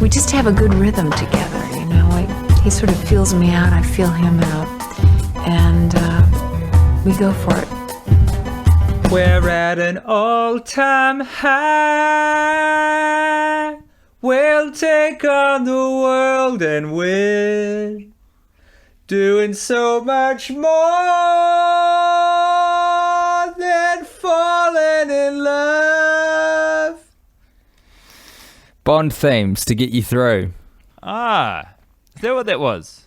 we just have a good rhythm together, you know. He sort of feels me out, I feel him out, and we go for it. We're at an all-time high. We'll take on the world and win. Doing so much more than falling in love. Bond themes to get you through. Ah, is that what that was?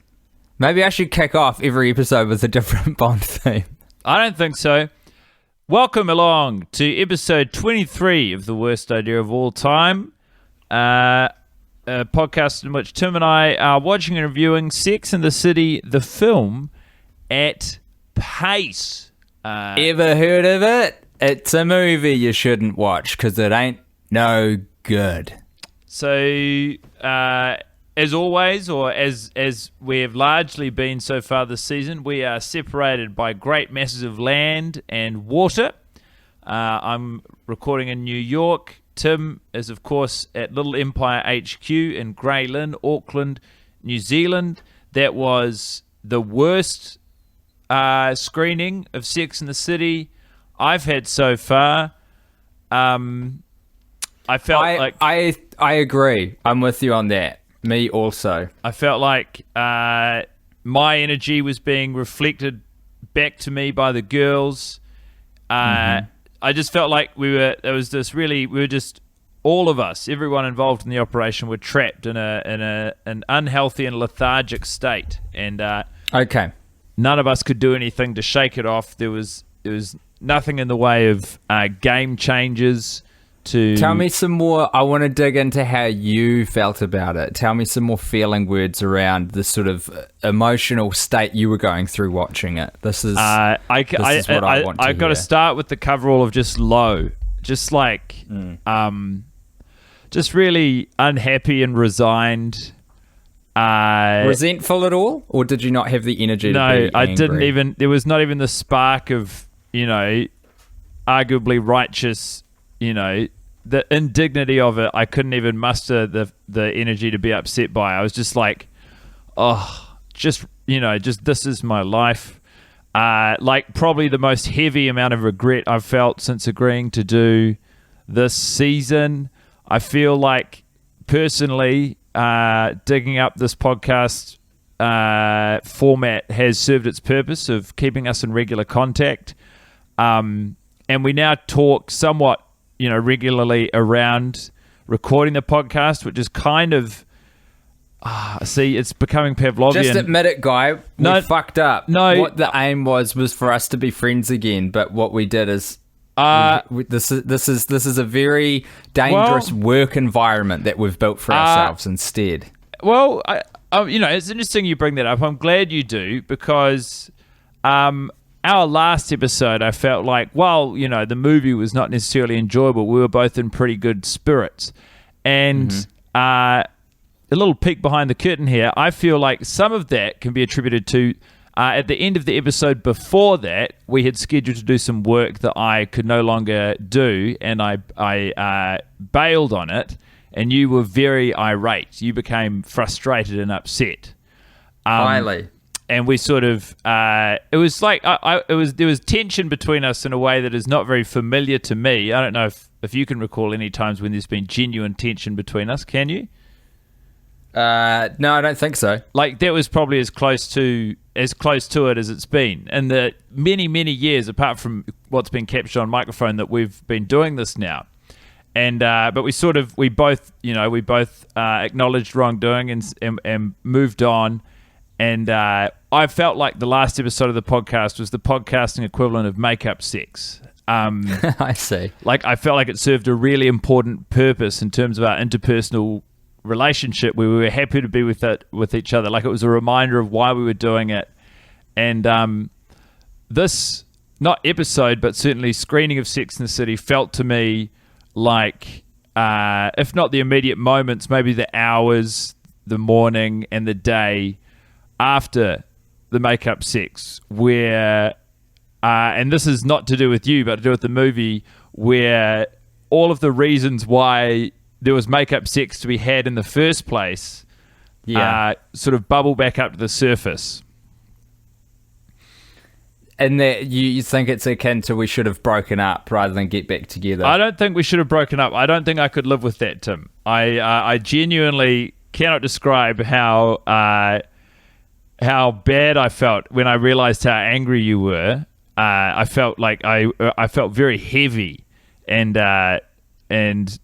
Maybe I should kick off every episode with a different Bond theme. I don't think so. Welcome along to episode 23 of The Worst Idea of All Time. A podcast in which Tim and I are watching and reviewing Sex and the City, the film, at pace. Ever heard of it? It's a movie you shouldn't watch because it ain't no good. So, as always, or as we have largely been so far this season, we are separated by great masses of land and water. I'm recording in New York. Tim is, of course, at Little Empire HQ in Grey Lynn, Auckland, New Zealand. That was the worst screening of Sex and the City I've had so far. I agree. I'm with you on that. Me also. I felt like my energy was being reflected back to me by the girls. I just felt like all of us, everyone involved in the operation, were trapped in an unhealthy and lethargic state, and okay, none of us could do anything to shake it off. There was nothing in the way of game changes. Tell me some more. I want to dig into how you felt about it. Tell me some more feeling words around the sort of emotional state you were going through watching it. This is what I want to hear. I've got to start with the coverall of just low. Just like, just really unhappy and resigned. Resentful at all? Or did you not have the energy to be angry? No, I didn't even. There was not even the spark of, arguably righteous, the indignity of it. I couldn't even muster the energy to be upset by. I was just like, just this is my life. Like probably the most heavy amount of regret I've felt since agreeing to do this season. I feel like personally digging up this podcast format has served its purpose of keeping us in regular contact. And we now talk somewhat regularly around recording the podcast, which is kind of it's becoming Pavlovian. Just admit it, Guy. We fucked up. No, what the aim was for us to be friends again, but what we did is this is a very dangerous work environment that we've built for ourselves instead. Well, it's interesting you bring that up. I'm glad you do, because our last episode, I felt like, the movie was not necessarily enjoyable. We were both in pretty good spirits. And a little peek behind the curtain here, I feel like some of that can be attributed to, at the end of the episode before that, we had scheduled to do some work that I could no longer do, and I bailed on it, and you were very irate. You became frustrated and upset. Highly. And we sort of, it was like, there was tension between us in a way that is not very familiar to me. I don't know if you can recall any times when there's been genuine tension between us. Can you? No, I don't think so. Like that was probably as close to it as it's been in the many, many years, apart from what's been captured on microphone, that we've been doing this now. And but we both acknowledged wrongdoing and moved on. And I felt like the last episode of the podcast was the podcasting equivalent of make-up sex. I see. Like I felt like it served a really important purpose in terms of our interpersonal relationship, where we were happy to be with each other. Like it was a reminder of why we were doing it. And this, not episode, but certainly screening of Sex and the City felt to me like, if not the immediate moments, maybe the hours, the morning and the day after the make-up sex, where and this is not to do with you but to do with the movie, where all of the reasons why there was make-up sex to be had in the first place, sort of bubble back up to the surface. And that you think it's akin to we should have broken up rather than get back together. I don't think we should have broken up. I don't think I could live with that, Tim. I genuinely cannot describe how bad I felt when I realized how angry you were. I felt like I felt very heavy, and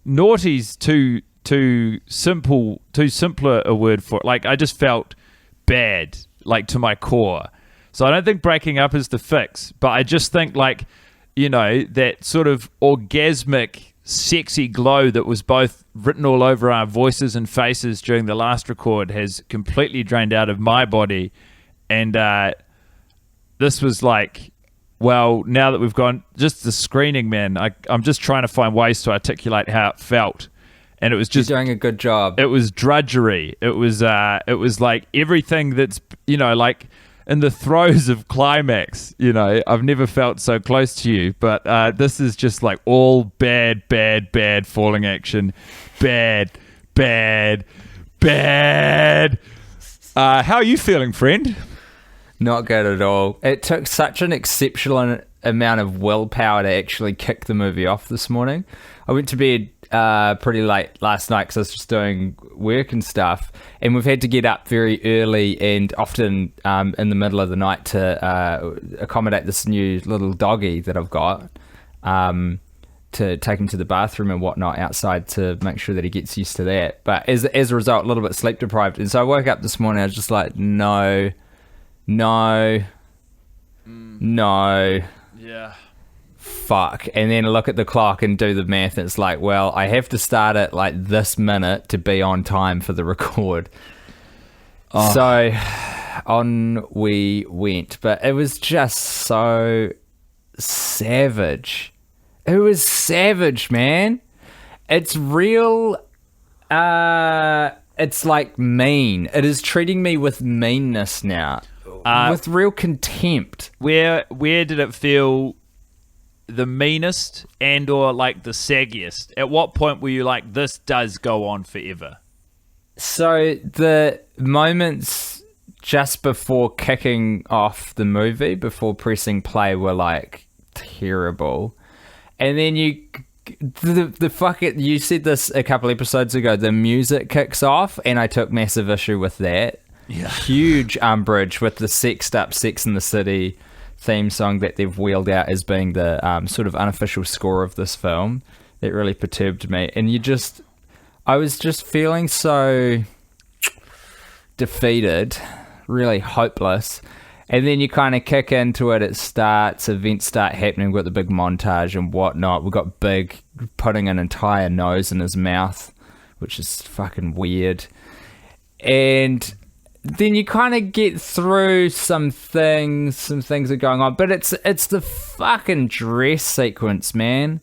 naughty's too simpler a word for it. Like, I just felt bad, like, to my core. So I don't think breaking up is the fix, but I just think, like, you know, that sort of orgasmic, sexy glow that was both written all over our voices and faces during the last record has completely drained out of my body. And this was like, well, now that we've gone, just the screening, man, I'm just trying to find ways to articulate how it felt. And it was just... You're doing a good job. It was drudgery. It was like everything that's, you know, like... in the throes of climax, you know, I've never felt so close to you, but this is just like all bad falling action. Bad. How are you feeling, friend? Not good at all. It took such an exceptional amount of willpower to actually kick the movie off this morning. I went to bed pretty late last night because I was just doing work and stuff, and we've had to get up very early and often in the middle of the night to accommodate this new little doggy that I've got, to take him to the bathroom and whatnot outside to make sure that he gets used to that. But as a result, a little bit sleep deprived, and so I woke up this morning, I was just like, no. Yeah. Fuck. And then look at the clock and do the math. It's like, well, I have to start at like this minute to be on time for the record. So on we went, but it was just so savage. It was savage, man. It's real. It's like mean. It is treating me with meanness now, with real contempt. Where did it feel the meanest and or like the saggiest? At what point were you like, this does go on forever? So the moments just before kicking off the movie, before pressing play, were like terrible. And then the fucking, you said this a couple episodes ago, the music kicks off, and I took massive issue with that. Yeah. Huge umbrage with the sexed up Sex and the City theme song that they've wheeled out as being the sort of unofficial score of this film. That really perturbed me. And I was just feeling so defeated, really hopeless. And then you kind of kick into it, it starts, events start happening, we've got the big montage and whatnot. We've got Big putting an entire nose in his mouth, which is fucking weird. And then you kind of get through some things are going on, but it's the fucking dress sequence, man.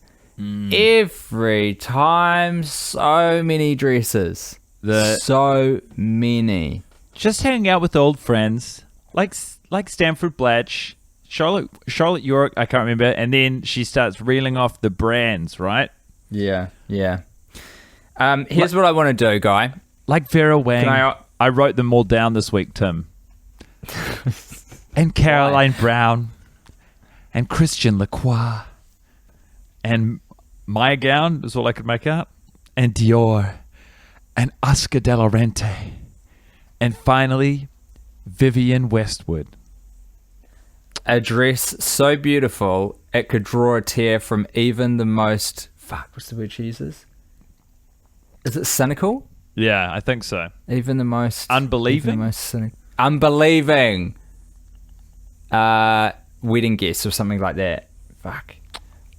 Every time, so many dresses. So many. Just hanging out with old friends, like Stanford Blatch, Charlotte York, I can't remember, and then she starts reeling off the brands, right? Yeah. Here's what I want to do, Guy. Like Vera Wang. I wrote them all down this week, Tim. And Caroline Brown. And Christian Lacroix. And Maya Gown is all I could make out. And Dior. And Oscar de la Renta. And finally, Vivienne Westwood. A dress so beautiful, it could draw a tear from even the most... Fuck, what's the word she uses? Is it cynical? Yeah, I think so. Even the most... Unbelieving? Even the most cynical. Unbelieving. Wedding guest or something like that. Fuck.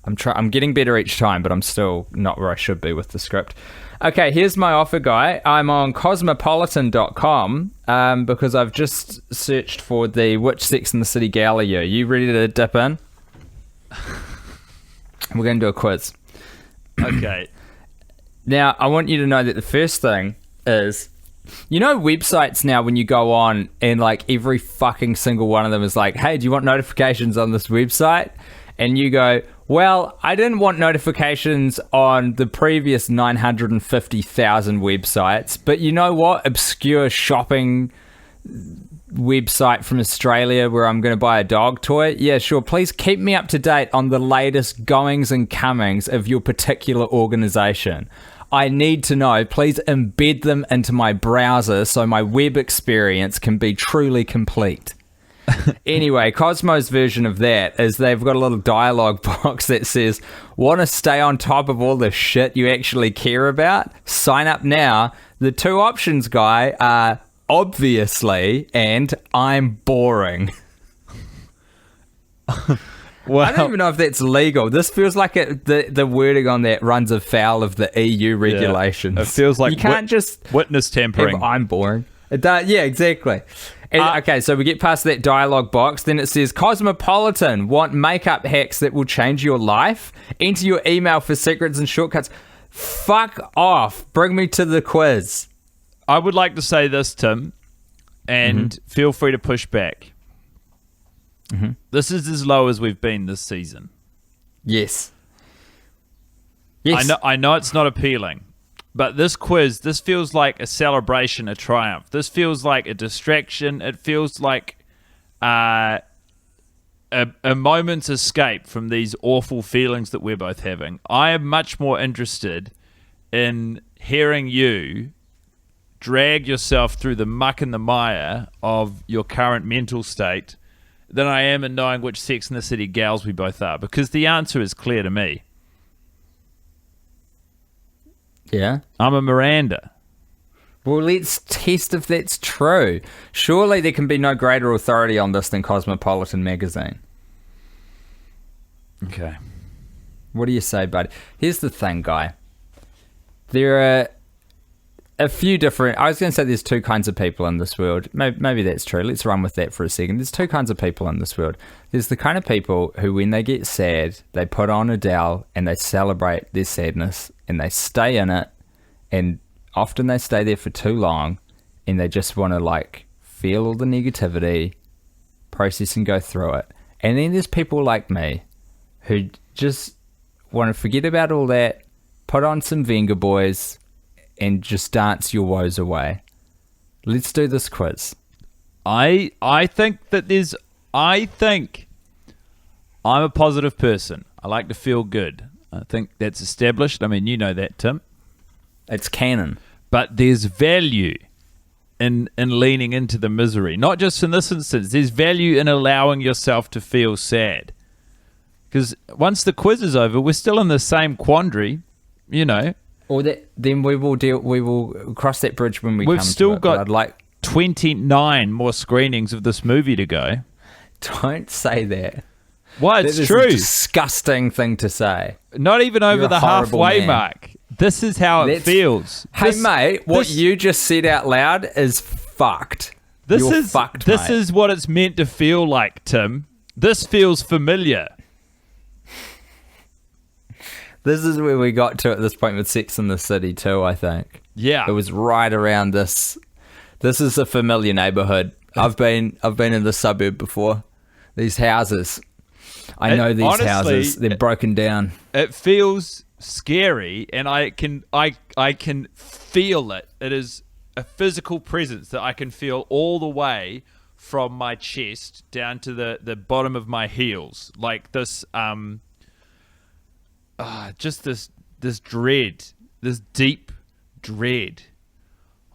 I'm getting better each time, but I'm still not where I should be with the script. Okay, here's my offer, Guy. I'm on cosmopolitan.com because I've just searched for the Which Sex and the City gal are you? You ready to dip in? We're going to do a quiz. Okay. Now, I want you to know that the first thing is, you know, websites now when you go on and like every fucking single one of them is like, hey, do you want notifications on this website? And you go, Well, I didn't want notifications on the previous 950,000 websites, but you know what? Obscure shopping website from Australia where I'm going to buy a dog toy. Yeah, sure. Please keep me up to date on the latest goings and comings of your particular organization. I need to know. Please embed them into my browser so my web experience can be truly complete. Anyway, Cosmo's version of that is they've got a little dialogue box that says, want to stay on top of all the shit you actually care about? Sign up now. The two options, guy, are obviously and I'm boring. Well, I don't even know if that's legal. This feels like the wording on that runs afoul of the EU regulations. It feels like you can't just witness tampering. I'm boring. It does, yeah, exactly. And, okay, so we get past that dialogue box. Then it says, Cosmopolitan, want makeup hacks that will change your life? Enter your email for secrets and shortcuts. Fuck off. Bring me to the quiz. I would like to say this, Tim, and feel free to push back. This is as low as we've been this season. Yes. Yes. I know it's not appealing, but this quiz, this feels like a celebration, a triumph. This feels like a distraction. It feels like a moment's escape from these awful feelings that we're both having. I am much more interested in hearing you drag yourself through the muck and the mire of your current mental state than I am in knowing which Sex and the City gals we both are, because the answer is clear to me. Yeah? I'm a Miranda. Well, let's test if that's true. Surely there can be no greater authority on this than Cosmopolitan magazine. Okay. What do you say, buddy? Here's the thing, guy. There are a few different... I was going to say there's two kinds of people in this world. Maybe that's true. Let's run with that for a second. There's two kinds of people in this world. There's the kind of people who, when they get sad, they put on Adele and they celebrate their sadness and they stay in it, and often they stay there for too long and they just want to, like, feel all the negativity, process and go through it. And then there's people like me who just want to forget about all that, put on some Venga Boys, and just dance your woes away. Let's do this quiz. I think I'm a positive person. I like to feel good. I think that's established. I mean, you know that, Tim. It's canon. But there's value in leaning into the misery. Not just in this instance. There's value in allowing yourself to feel sad. Because once the quiz is over, we're still in the same quandary, you know. Or then we will cross that bridge when we come to it. We've still got I'd like 29 more screenings of this movie to go. Don't say that. Why? It's that true. Is a disgusting thing to say. Not even over the halfway mark. This is how it feels. Hey, mate, what you just said out loud is fucked. You're fucked, this mate. is what it's meant to feel like, Tim. This feels familiar. This is where we got to at this point with Sex and the City too, I think. Yeah. It was right around this. This is a familiar neighborhood. I've been in the suburb before. These houses. I know these houses. They're broken down. It feels scary, and I can feel it. It is a physical presence that I can feel all the way from my chest down to the bottom of my heels. Like this just this dread, this deep dread.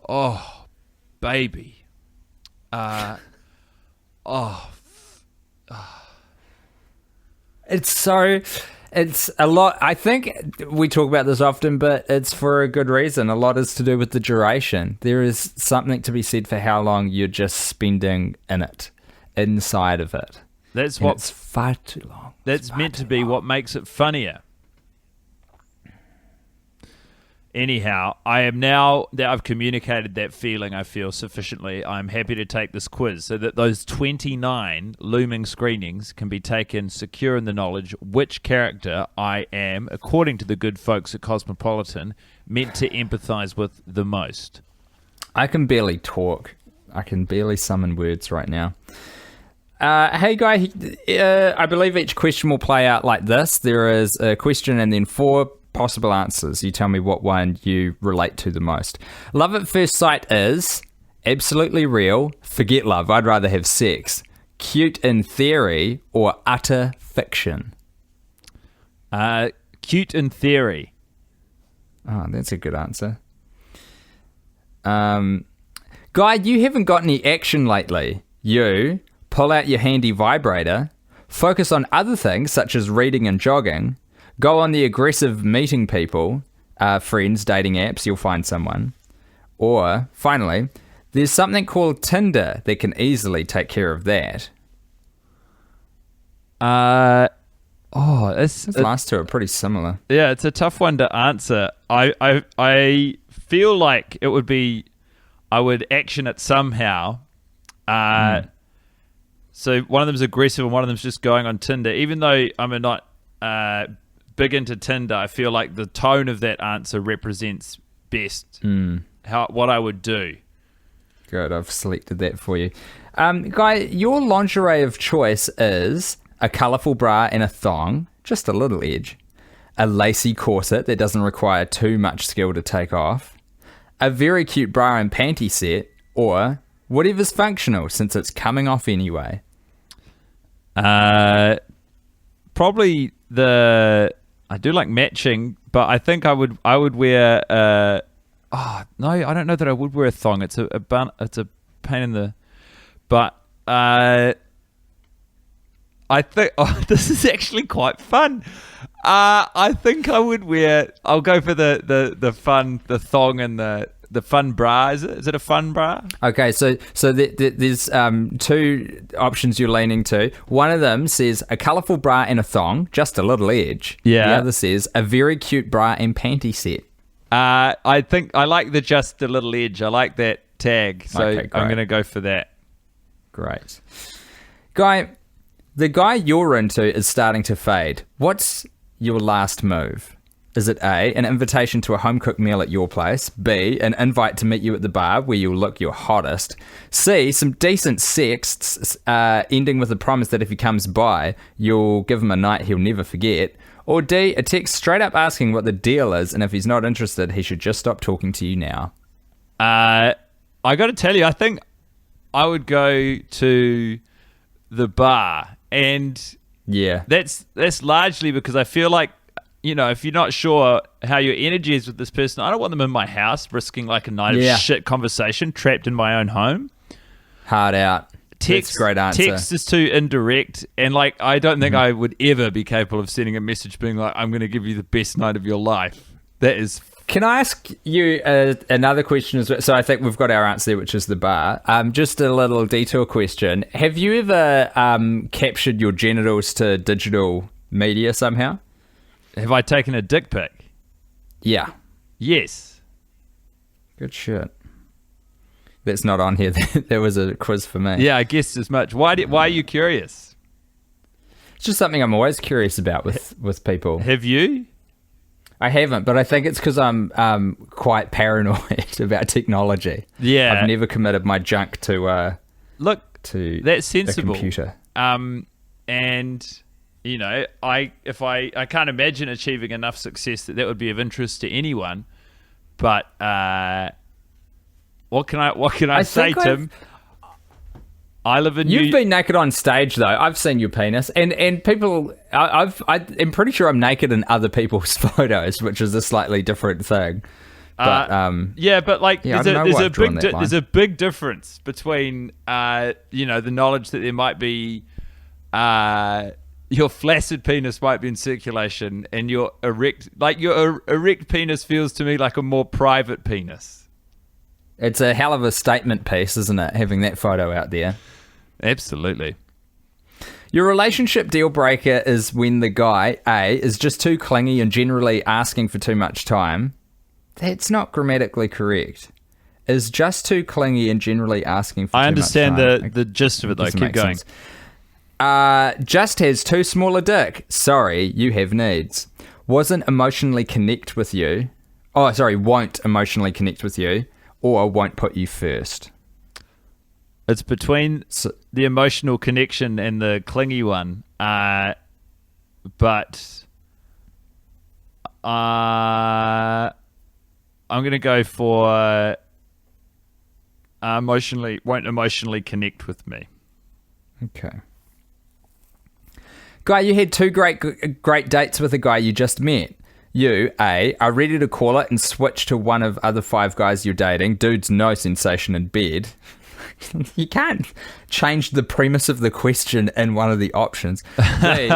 Oh, baby. It's a lot. I think we talk about this often, but it's for a good reason. A lot is to do with the duration. There is something to be said for how long you're just spending in it, inside of it. It's far too long. That's meant to be what makes it funnier. Anyhow, I am now that I've communicated that feeling I feel sufficiently, I'm happy to take this quiz so that those 29 looming screenings can be taken secure in the knowledge which character I am, according to the good folks at Cosmopolitan, meant to empathize with the most. I can barely talk. I can barely summon words right now. Hey, Guy, I believe each question will play out like this. There is a question and then 4 possible answers. You tell me what one you relate to the most. Love at first sight is absolutely real. Forget love. I'd rather have sex. Cute in theory or utter fiction? Cute in theory. Oh, that's a good answer. Guy, you haven't got any action lately. You pull out your handy vibrator, focus on other things such as reading and jogging, go on the aggressive meeting people, friends, dating apps, you'll find someone. Or, finally, there's something called Tinder that can easily take care of that. Those last two are pretty similar. Yeah, it's a tough one to answer. I feel like it would be, I would action it somehow. So one of them's aggressive and one of them's just going on Tinder. Even though I'm not big into Tinder, I feel like the tone of that answer represents best what I would do. Good, I've selected that for you. Guy, your lingerie of choice is a colourful bra and a thong, just a little edge, a lacy corset that doesn't require too much skill to take off, a very cute bra and panty set, or whatever's functional since it's coming off anyway. Probably I do like matching, but I think I would wear no, I don't know that I would wear a thong. It's a pain in the, but I think this is actually quite fun. I think I would wear. I'll go for the thong and the fun bra. Is it a fun bra? Okay, so there's 2 options you're leaning to. One of them says a colourful bra and a thong, just a little edge. Yeah. The other says a very cute bra and panty set. I think I like the just a little edge. I like that tag, so Okay, I'm going to go for that. Great. Guy, the guy you're into is starting to fade. What's your last move? Is it A, an invitation to a home-cooked meal at your place? B, an invite to meet you at the bar where you'll look your hottest? C, some decent sex, ending with a promise that if he comes by, you'll give him a night he'll never forget? Or D, a text straight up asking what the deal is, and if he's not interested, he should just stop talking to you now? I got to tell you, I think I would go to the bar, and yeah, that's largely because I feel like, if you're not sure how your energy is with this person, I don't want them in my house risking like a night of shit conversation trapped in my own home. Hard out. That's a great answer. Text is too indirect, and I don't think I would ever be capable of sending a message being like, I'm going to give you the best night of your life. That is... Can I ask you another question as well? So I think we've got our answer there, which is the bar. Just a little detour question. Have you ever captured your genitals to digital media somehow? Have I taken a dick pic? Yeah. Yes. Good shit. That's not on here. That was a quiz for me. Yeah, I guess as much. Why are you curious? It's just something I'm always curious about with people. Have you? I haven't, but I think it's because I'm quite paranoid about technology. Yeah. I've never committed my junk to that's sensible. a computer. And I can't imagine achieving enough success that would be of interest to anyone. But what can I say, Tim? I live in. You've been naked on stage, though. I've seen your penis, and people. I'm pretty sure I'm naked in other people's photos, which is a slightly different thing. But there's a big difference between the knowledge that there might be your flaccid penis might be in circulation and your erect penis feels to me like a more private penis. It's a hell of a statement piece, isn't it, having that photo out there? Absolutely. Your relationship deal breaker is when the guy, A, is just too clingy and generally asking for too much time. That's not grammatically correct. Is just too clingy and generally asking for too much time. I understand the gist of it, though. Keep going. Just has too small a dick. Sorry, you have needs. Won't emotionally connect with you. Or won't put you first. It's between the emotional connection and the clingy one. But I'm going to go for won't emotionally connect with me. Okay. Guy, you had two great dates with a guy you just met. You, A, are ready to call it and switch to one of other 5 guys you're dating. Dude's no sensation in bed. You can't change the premise of the question in one of the options. B,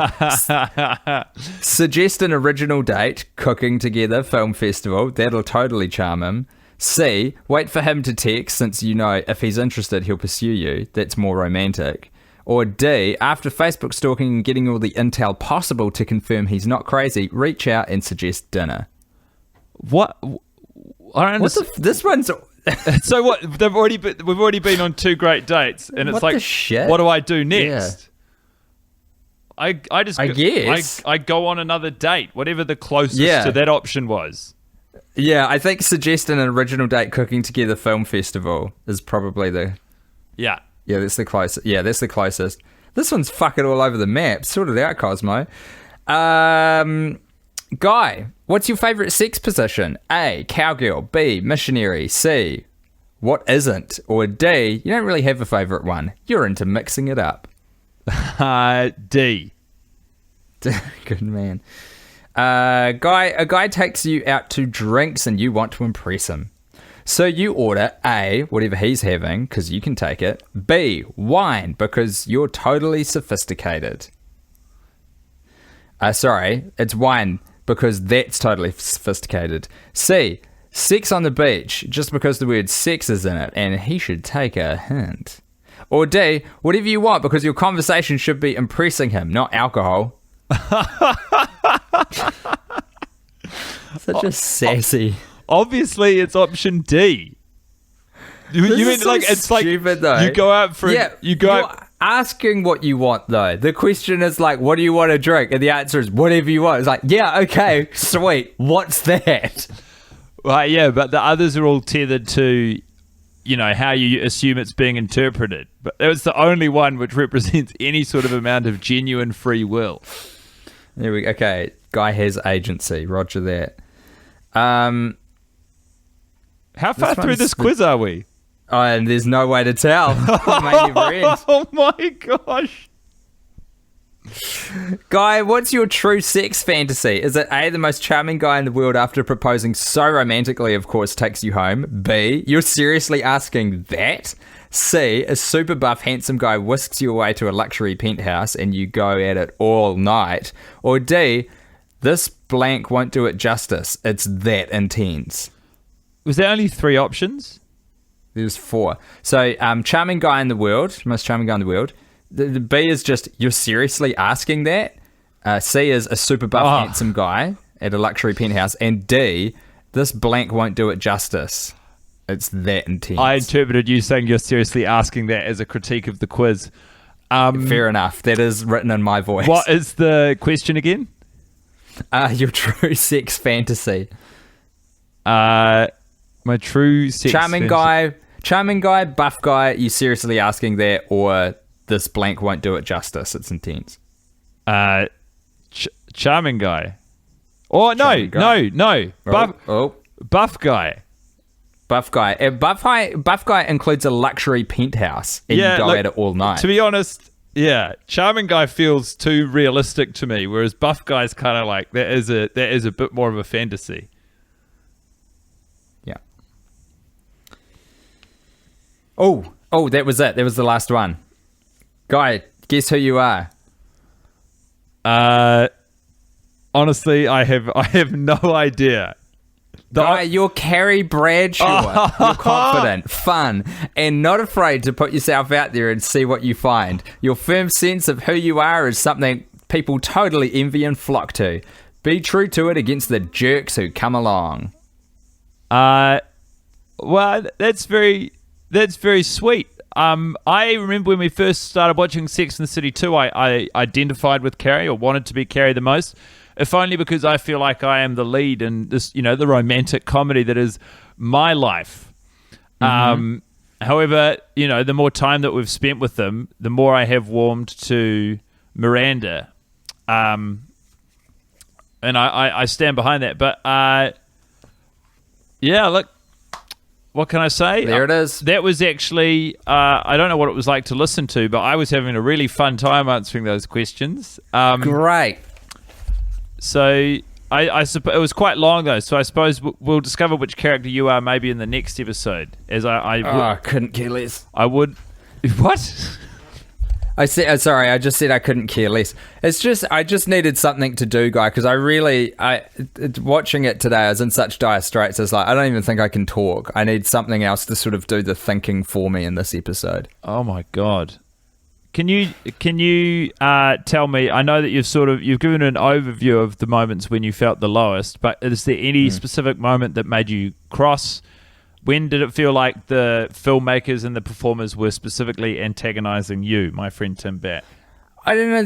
suggest an original date, cooking together, film festival. That'll totally charm him. C, wait for him to text, since you know if he's interested, he'll pursue you. That's more romantic. Or D, after Facebook stalking and getting all the intel possible to confirm he's not crazy, reach out and suggest dinner. What? I don't understand. This one's... So what? We've already been on 2 great dates, and it's What like, the shit? what do I do next? Yeah. I guess I go on another date, whatever the closest to that option was. Yeah, I think suggest an original date, cooking together, film festival is probably the... Yeah. Yeah, that's the closest. Yeah, that's the closest. This one's fucking all over the map. Sort it out, Cosmo. Guy, what's your favourite sex position? A, cowgirl. B, missionary. C, what isn't? Or D, you don't really have a favourite one. You're into mixing it up. D. Good man. A guy takes you out to drinks and you want to impress him. So you order A, whatever he's having, because you can take it. B, wine, because you're totally sophisticated. Sorry, it's wine, because that's totally sophisticated. C, sex on the beach, just because the word sex is in it, and he should take a hint. Or D, whatever you want, because your conversation should be impressing him, not alcohol. Such a sassy... Obviously, it's option D. You mean so like it's stupid, like though. you go out for you're asking what you want, though. The question is like, what do you want to drink? And the answer is whatever you want. It's like, yeah, okay, sweet. What's that? Right, yeah, but the others are all tethered to, how you assume it's being interpreted. But it was the only one which represents any sort of amount of genuine free will. There we go. Okay, guy has agency. Roger that. How far through this quiz are we? Oh, and there's no way to tell. Oh my gosh. Guy, what's your true sex fantasy? Is it A, the most charming guy in the world after proposing so romantically, of course, takes you home? B, you're seriously asking that? C, a super buff, handsome guy whisks you away to a luxury penthouse and you go at it all night? Or D, this blank won't do it justice. It's that intense. Was there only 3 options? There's 4. So, charming guy in the world, most charming guy in the world. The B is just, you're seriously asking that? C is a super buff, handsome guy at a luxury penthouse. And D, this blank won't do it justice. It's that intense. I interpreted you saying you're seriously asking that as a critique of the quiz. Fair enough. That is written in my voice. What is the question again? Your true sex fantasy. My true sex charming guy, buff guy, you seriously asking that, or this blank won't do it justice? It's intense. Charming guy. Oh, no. Buff guy. Buff guy. Buff guy includes a luxury penthouse, and you go at it all night. To be honest, yeah, charming guy feels too realistic to me, whereas buff guy's kind of like that is a bit more of a fantasy. Yeah. Oh, that was it. That was the last one. Guy, guess who you are? Honestly, I have no idea. Guy, you're Carrie Bradshaw. You're confident, fun, and not afraid to put yourself out there and see what you find. Your firm sense of who you are is something people totally envy and flock to. Be true to it against the jerks who come along. Well, that's very sweet. I remember when we first started watching Sex and the City 2, I identified with Carrie, or wanted to be Carrie the most, if only because I feel like I am the lead in this, the romantic comedy that is my life. Mm-hmm. However, the more time that we've spent with them, the more I have warmed to Miranda. And I stand behind that. But, yeah, look, what can I say? There it is. That was actually, I don't know what it was like to listen to, but I was having a really fun time answering those questions. Great. So I suppose it was quite long though. So I suppose we'll discover which character you are maybe in the next episode. As I couldn't care less. I would. What? I said sorry. I just said I couldn't care less. It's just I just needed something to do, guy, because watching it today, I was in such dire straits. I was like, I don't even think I can talk. I need something else to sort of do the thinking for me in this episode. Oh my god. Can you tell me? I know that you've given an overview of the moments when you felt the lowest, but is there any specific moment that made you cross? When did it feel like the filmmakers and the performers were specifically antagonizing you, my friend Tim Bat? I don't know.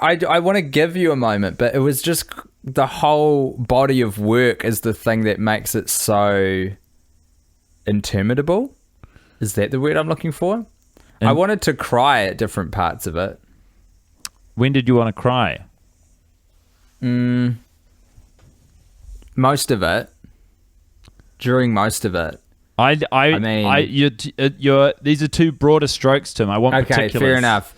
I want to give you a moment, but it was just the whole body of work is the thing that makes it so interminable. Is that the word I'm looking for? I wanted to cry at different parts of it. When did you want to cry? Most of it. During most of it. These are two broader strokes, Tim. I want particulars. Okay, fair enough.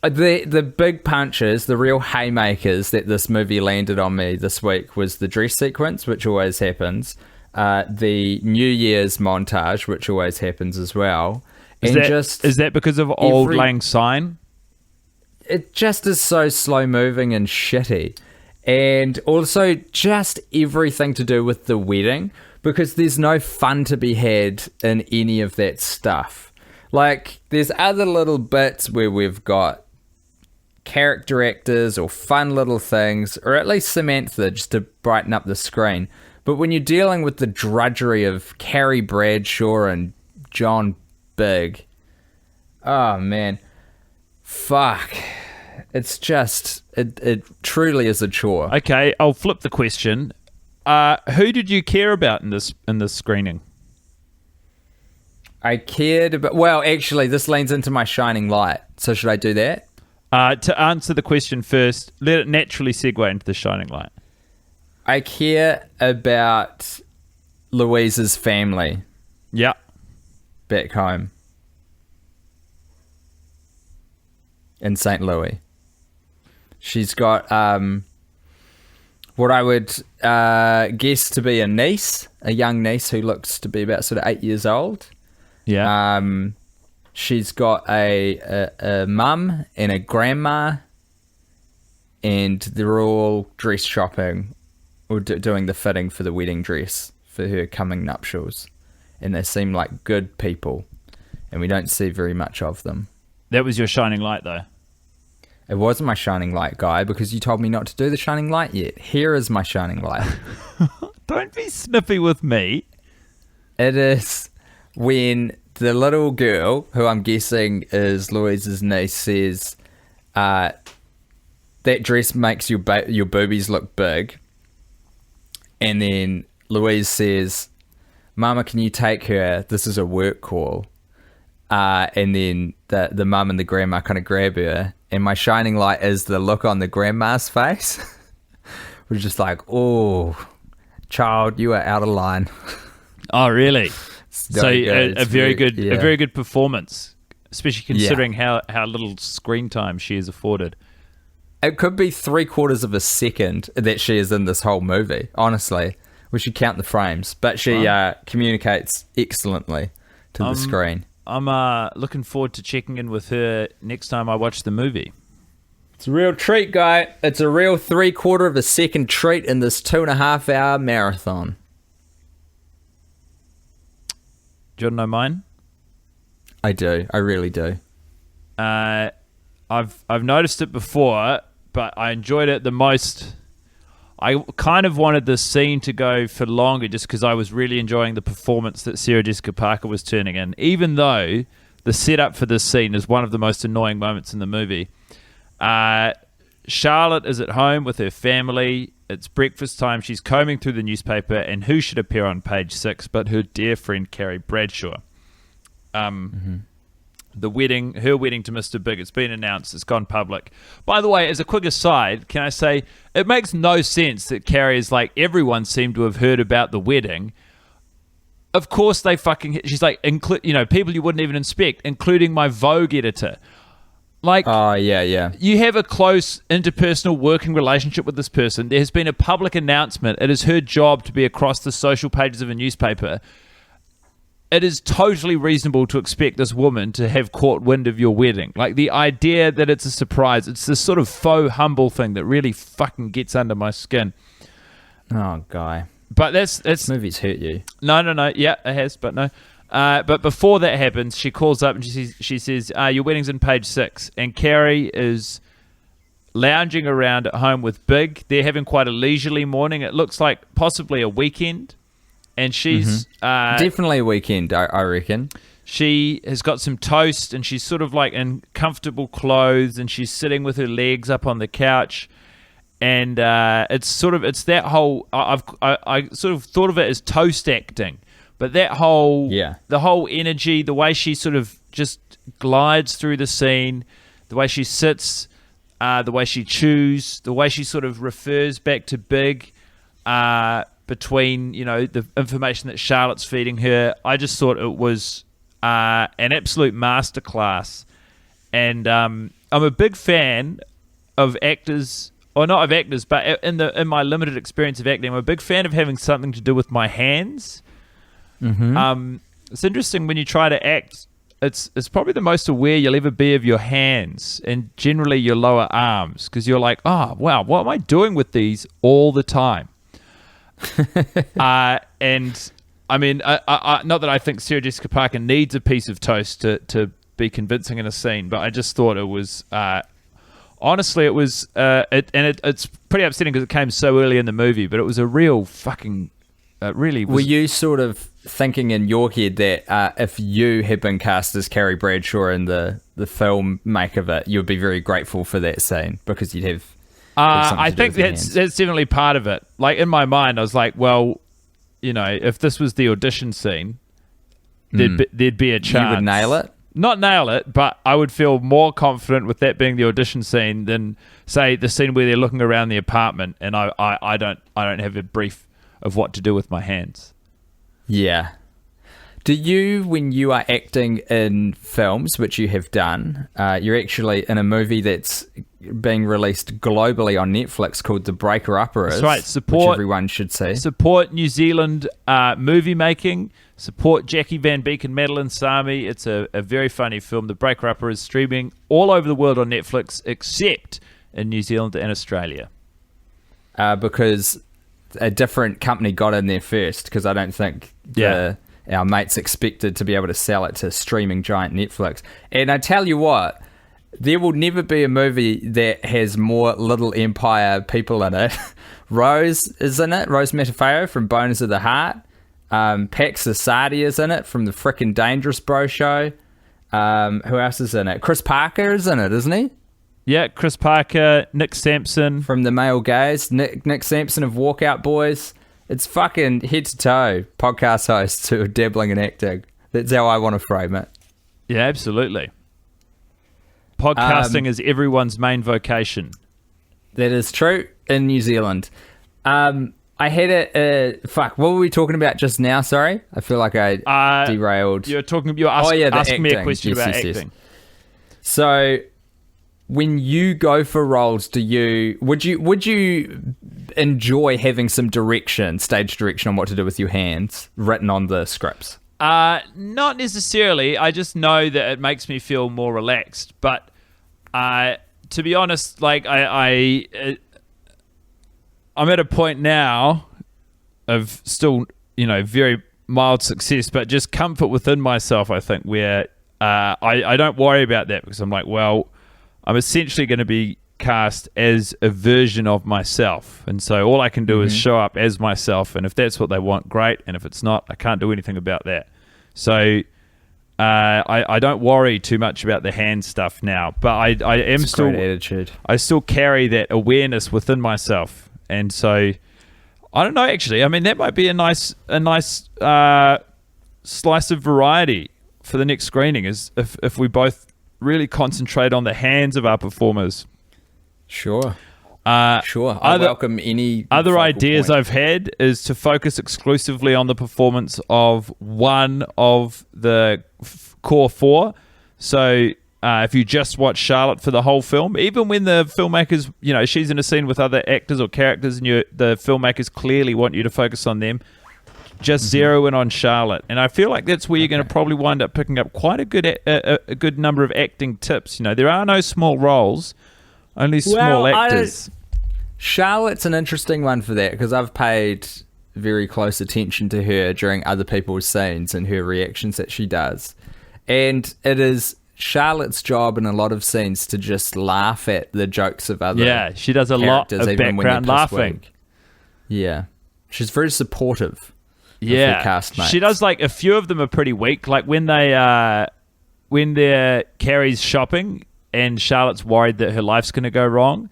The big punches, the real haymakers that this movie landed on me this week was the dress sequence, which always happens, the New Year's montage, which always happens as well. Is that because of Auld Lang Syne? It just is so slow moving and shitty. And also just everything to do with the wedding, because there's no fun to be had in any of that stuff. Like, there's other little bits where we've got character actors or fun little things, or at least Samantha, just to brighten up the screen. But when you're dealing with the drudgery of Carrie Bradshaw and John Big, oh man, fuck, it's just it truly is a chore. Okay, I'll flip the question. Who did you care about in this screening? I cared about, well, actually this leans into my shining light, so should I do that? To answer the question first, let it naturally segue into the shining light. I care about Louise's family. Yeah. Back home in St. Louis. She's got what I would guess to be a niece, a young niece who looks to be about sort of 8 years old. Yeah. She's got a mum and a grandma, and they're all dress shopping or doing the fitting for the wedding dress for her coming nuptials. And they seem like good people, and we don't see very much of them. That was your shining light, though. It wasn't my shining light, guy, because you told me not to do the shining light yet. Here is my shining light. Don't be snippy with me. It is when the little girl, who I'm guessing is Louise's niece, says, that dress makes your boobies look big. And then Louise says, Mama, can you take her? This is a work call. And then the mum and the grandma kind of grab her. And my shining light is the look on the grandma's face. We're just like, oh, child, you are out of line. Oh, really? So a very yeah. good performance, especially considering how little screen time she is afforded. It could be 3/4 of a second that she is in this whole movie, honestly. We should count the frames, but she communicates excellently to the screen. I'm looking forward to checking in with her next time I watch the movie. It's a real treat, guy. It's a real 3/4 of a second treat in this 2.5 hour marathon. Do you want to know mine? I do. I really do. I've noticed it before, but I enjoyed it the most. I kind of wanted the scene to go for longer just because I was really enjoying the performance that Sarah Jessica Parker was turning in, even though the setup for this scene is one of the most annoying moments in the movie. Charlotte is at home with her family. It's breakfast time. She's combing through the newspaper, and who should appear on page 6 but her dear friend Carrie Bradshaw. the wedding, her wedding to Mr. Big. It's been announced. It's gone public. By the way, as a quick aside, can I say it makes no sense that Carrie is like, everyone seemed to have heard about the wedding. Of course they fucking... She's like, people you wouldn't even inspect, including my Vogue editor. Like, oh, yeah. You have a close interpersonal working relationship with this person. There has been a public announcement. It is her job to be across the social pages of a newspaper. It is totally reasonable to expect this woman to have caught wind of your wedding. Like, the idea that it's a surprise, it's this sort of faux humble thing that really fucking gets under my skin. Oh, Guy. But that's this movie's hurt you. No. Yeah, it has, but no. But before that happens, she calls up and she says, your wedding's in page 6. And Carrie is lounging around at home with Big. They're having quite a leisurely morning. It looks like possibly a weekend. And she's... definitely a weekend, I reckon. She has got some toast and she's sort of like in comfortable clothes and she's sitting with her legs up on the couch. And it's that whole... I sort of thought of it as toast acting. But that whole... Yeah. The whole energy, the way she sort of just glides through the scene, the way she sits, the way she chews, the way she sort of refers back to Big... between, the information that Charlotte's feeding her. I just thought it was an absolute masterclass. And I'm a big fan of actors, or not of actors, but in my limited experience of acting, I'm a big fan of having something to do with my hands. It's interesting when you try to act, it's probably the most aware you'll ever be of your hands and generally your lower arms, because you're like, oh, wow, what am I doing with these all the time? And I mean, not that I think Sarah Jessica Parker needs a piece of toast to be convincing in a scene, but I just thought it was honestly it was it's pretty upsetting because it came so early in the movie, but it was a real fucking really was. Were you sort of thinking in your head that if you had been cast as Carrie Bradshaw in the film make of it, you'd be very grateful for that scene because you'd have I think that's definitely part of it. Like, in my mind, I was like, well, if this was the audition scene, there'd be a chance. You would nail it? Not nail it, but I would feel more confident with that being the audition scene than, say, the scene where they're looking around the apartment and I don't have a brief of what to do with my hands. Yeah. Do you, when you are acting in films, which you have done, you're actually in a movie that's being released globally on Netflix called The Breaker Uperers. That's right. Which everyone should see. Support New Zealand movie making. Support Jackie Van Beek and Madeline Sami. It's a very funny film. The Breaker Uperers is streaming all over the world on Netflix, except in New Zealand and Australia. Because a different company got in there first, because I don't think our mates expected to be able to sell it to streaming giant Netflix. And I tell you what, there will never be a movie that has more Little Empire people in it. Rose is in it, Rose Matafeo from Boners of the Heart. Pax Asadi is in it from the frickin' Dangerous Bro show. Who else is in it? Chris Parker is in it, isn't he? Yeah, Chris Parker, Nick Sampson. From the Male Gaze, Nick Sampson of Walkout Boys. It's fucking head to toe podcast hosts who are dabbling in acting. That's how I want to frame it. Yeah, absolutely. Podcasting is everyone's main vocation. That is true in New Zealand. I had what were we talking about just now? Sorry, I feel like I derailed. You're asking me a question about acting. So, when you go for roles, would you enjoy having some stage direction on what to do with your hands written on the scripts? Not necessarily. I just know that it makes me feel more relaxed. But to be honest, like I'm at a point now of still, very mild success, but just comfort within myself, I think, where I don't worry about that because I'm like, well, I'm essentially going to be cast as a version of myself. And so all I can do is show up as myself. And if that's what they want, great. And if it's not, I can't do anything about that. So I don't worry too much about the hand stuff now. But I am still... Great attitude. I still carry that awareness within myself. And so... I don't know, actually. I mean, that might be a nice slice of variety for the next screening is if we both really concentrate on the hands of our performers. Sure. I welcome any other ideas point. I've had is to focus exclusively on the performance of one of the core four. So if you just watch Charlotte for the whole film, even when the filmmakers, she's in a scene with other actors or characters and the filmmakers clearly want you to focus on them, just zero in on Charlotte. And I feel like that's where you're going to probably wind up picking up quite a good number of acting tips. There are no small roles, only small actors. Charlotte's an interesting one for that because I've paid very close attention to her during other people's scenes and her reactions that she does. And it is Charlotte's job in a lot of scenes to just laugh at the jokes of other Yeah, she does a lot of background laughing. Yeah. She's very supportive. Yeah. Of her castmates. She does, like, a few of them are pretty weak. Like when they're Carrie's shopping and Charlotte's worried that her life's going to go wrong.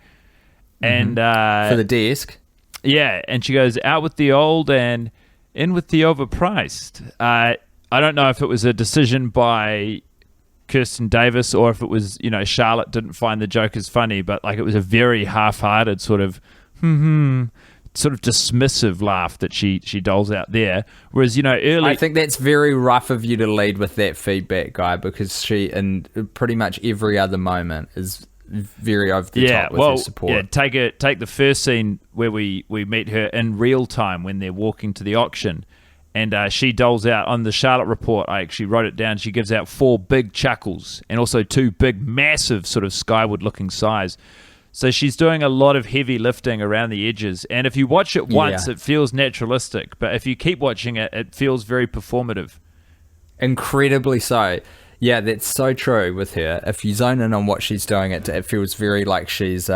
And for the desk. Yeah, and she goes out with the old and in with the overpriced. I don't know if it was a decision by Kirsten Davis or if it was, Charlotte didn't find the joke as funny, but like it was a very half-hearted sort of dismissive laugh that she doles out there. Whereas, early... I think that's very rough of you to lead with that feedback, Guy, because she, in pretty much every other moment, is very over the top with her support. Yeah, take the first scene where we meet her in real time when they're walking to the auction, and she doles out on the Charlotte report. I actually wrote it down. She gives out 4 big chuckles and also 2 big, massive sort of skyward-looking sighs. So she's doing a lot of heavy lifting around the edges, and if you watch it once, it feels naturalistic, but if you keep watching it, it feels very performative. Incredibly so. Yeah, that's so true with her. If you zone in on what she's doing, it feels very like she's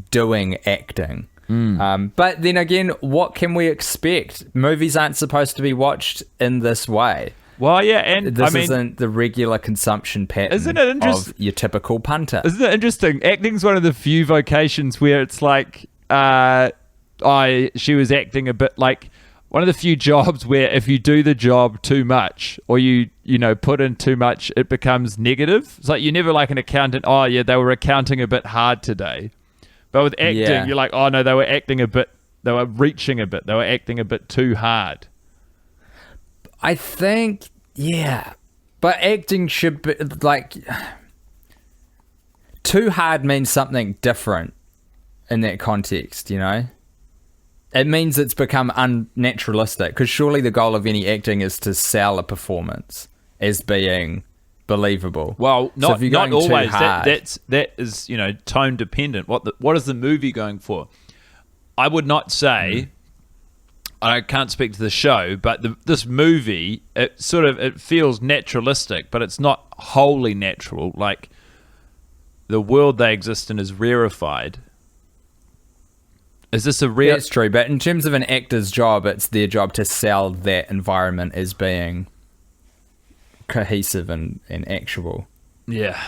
doing acting. But then again, what can we expect? Movies aren't supposed to be watched in this way. Well, yeah, and this isn't the regular consumption pattern of your typical punter. Isn't it interesting? Acting's one of the few vocations where it's like, she was acting a bit like... One of the few jobs where if you do the job too much or you put in too much, it becomes negative. It's like you're never like an accountant. Oh, yeah, they were accounting a bit hard today. But with acting, you're like, oh, no, they were acting a bit. They were reaching a bit. They were acting a bit too hard. I think, yeah. But acting should be like... Too hard means something different in that context, It means it's become unnaturalistic because surely the goal of any acting is to sell a performance as being believable. Well, not always. Hard, that is tone dependent. What is the movie going for? I would not say. I can't speak to the show, but this movie it feels naturalistic, but it's not wholly natural. Like the world they exist in is rarefied. Is this a real... That's true, but in terms of an actor's job, it's their job to sell that environment as being cohesive and actual. Yeah.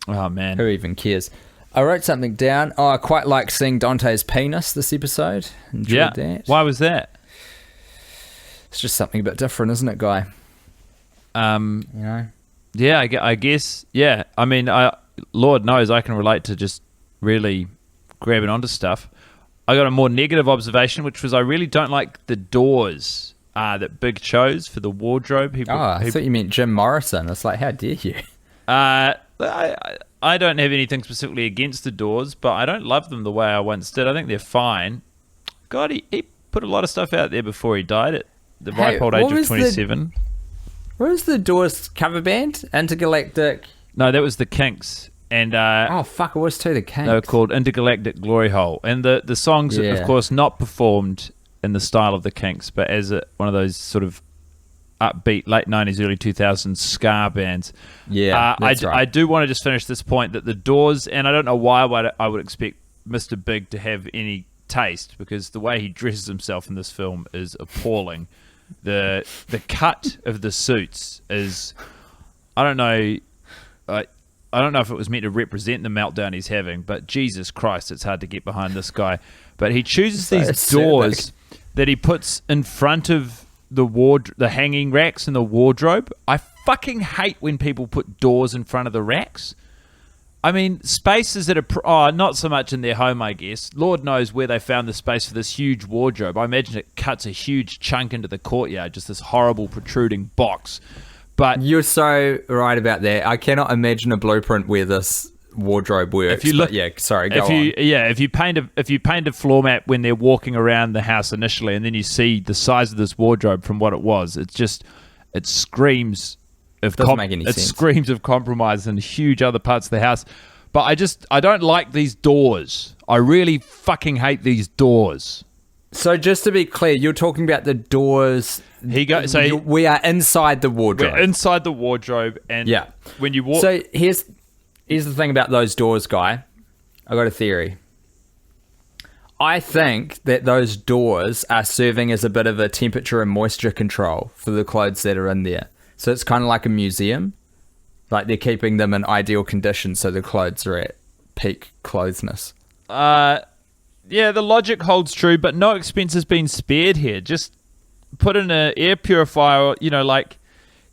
Oh, man. Who even cares? I wrote something down. I quite liked seeing Dante's penis this episode. Enjoyed that. Why was that? It's just something a bit different, isn't it, Guy? Yeah, I guess. Yeah. I mean, Lord knows I can relate to just really... grabbing onto stuff. I got a more negative observation, which was I really don't like the doors that Big chose for the wardrobe. I thought you meant Jim Morrison. It's like, how dare you? I don't have anything specifically against the doors, but I don't love them the way I once did. I think they're fine. God, he put a lot of stuff out there before he died at the ripe old age of 27. What was the Doors cover band? Intergalactic? No, that was the Kinks. And oh fuck, it was too the Kinks. They were called Intergalactic Glory Hole, and the songs, of course, not performed in the style of the Kinks, but as one of those sort of upbeat late 90s, early 2000s ska bands. Yeah, that's right. I do want to just finish this point that the Doors, and I don't know why I would expect Mr. Big to have any taste, because the way he dresses himself in this film is appalling. The cut of the suits is, I don't know. I don't know if it was meant to represent the meltdown he's having, but Jesus Christ, it's hard to get behind this guy. But he chooses these doors that he puts in front of the hanging racks and the wardrobe. I fucking hate when people put doors in front of the racks. I mean, spaces that are not so much in their home, I guess. Lord knows where they found the space for this huge wardrobe. I imagine it cuts a huge chunk into the courtyard, just this horrible protruding box. But you're so right about that. I cannot imagine a blueprint where this wardrobe works. If you look, if you paint a floor mat when they're walking around the house initially, and then you see the size of this wardrobe from what it was, it screams. Doesn't make any sense. It screams of compromise in huge other parts of the house. But I don't like these doors. I really fucking hate these doors. So just to be clear, you're talking about the doors. We are inside the wardrobe. We're inside the wardrobe, and when you walk. So here's the thing about those doors, Guy. I got a theory. I think that those doors are serving as a bit of a temperature and moisture control for the clothes that are in there. So it's kind of like a museum. Like they're keeping them in ideal condition so the clothes are at peak closeness. Yeah, the logic holds true, but no expense has been spared here. Just put in an air purifier, like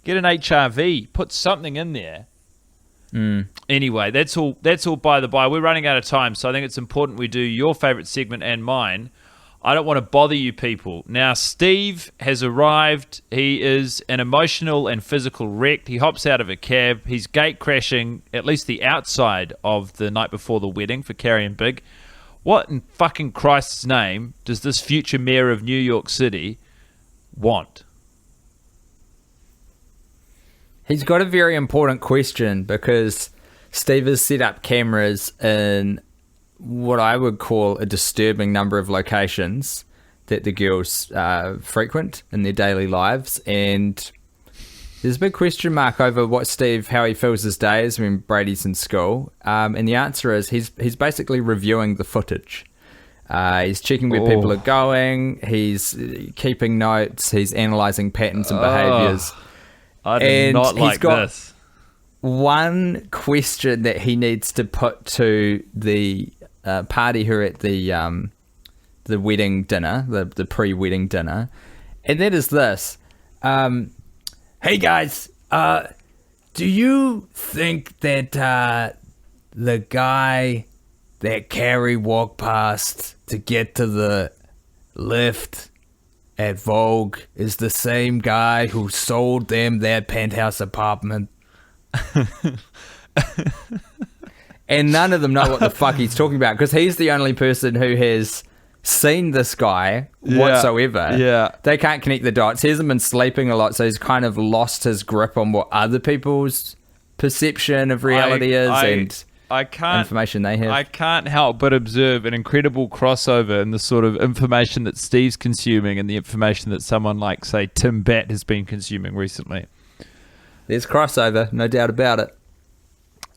get an HRV, put something in there. Anyway, that's all by the by. We're running out of time, so I think it's important we do your favorite segment and mine. I don't want to bother you people. Now, Steve has arrived. He is an emotional and physical wreck. He hops out of a cab. He's gate crashing at least the outside of the night before the wedding for Carrie and Big. What in fucking Christ's name does this future mayor of New York City want? He's got a very important question because Steve has set up cameras in what I would call a disturbing number of locations that the girls frequent in their daily lives, and there's a big question mark over how he feels his days when Brady's in school, and the answer is he's basically reviewing the footage. He's checking where people are going, he's keeping notes, he's analysing patterns and behaviours. I do not like this. One question that he needs to put to the party who are at the wedding dinner, the pre-wedding dinner, and that is this. Hey guys, do you think that the guy that Carrie walked past to get to the lift at Vogue is the same guy who sold them that penthouse apartment? And none of them know what the fuck he's talking about because he's the only person who has seen this guy whatsoever. Yeah. They can't connect the dots. He hasn't been sleeping a lot, so he's kind of lost his grip on what other people's perception of reality is and information they have. I can't help but observe an incredible crossover in the sort of information that Steve's consuming and the information that someone like, say, Tim Batt has been consuming recently. There's crossover, no doubt about it.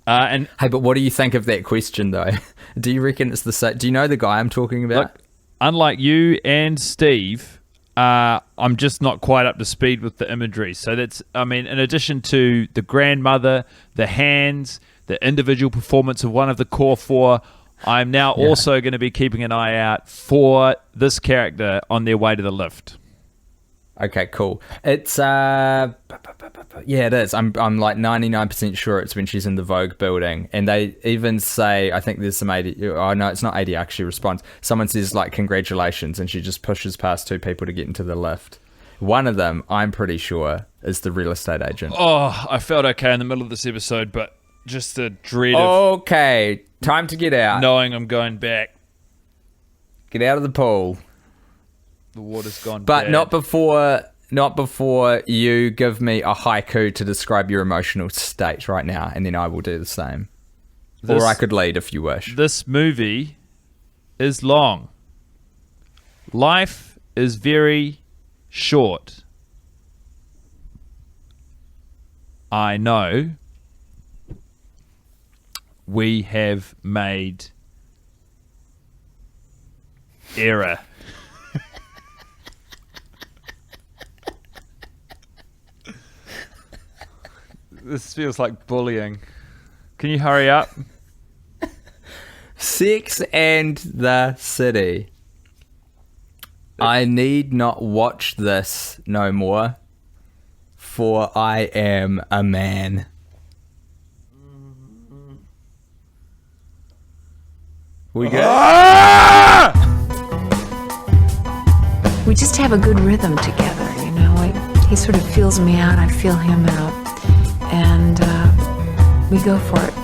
Hey, but what do you think of that question, though? Do you reckon it's the same? Do you know the guy I'm talking about? Look, unlike you and Steve, I'm just not quite up to speed with the imagery. So in addition to the grandmother, the hands, the individual performance of one of the core four, I'm now also going to be keeping an eye out for this character on their way to the lift. Okay, cool. It's it is. I'm like 99% sure it's when she's in the Vogue building, and they even say, I think there's some AD. Oh no, it's not ADR. She responds. Someone says like congratulations, and she just pushes past two people to get into the lift. One of them, I'm pretty sure, is the real estate agent. Oh, I felt okay in the middle of this episode, but just the dread of okay, time to get out. Knowing I'm going back. Get out of the pool. The water's gone but bad. not before you give me a haiku to describe your emotional state right now, and then I will do the same. Or I could lead if you wish. This movie is long. Life is very short. I know we have made error. This feels like bullying. Can you hurry up? Sex and the City. I need not watch this no more, for I am a man. We good? We just have a good rhythm together, you know. He sort of feels me out, I feel him out, and we go for it.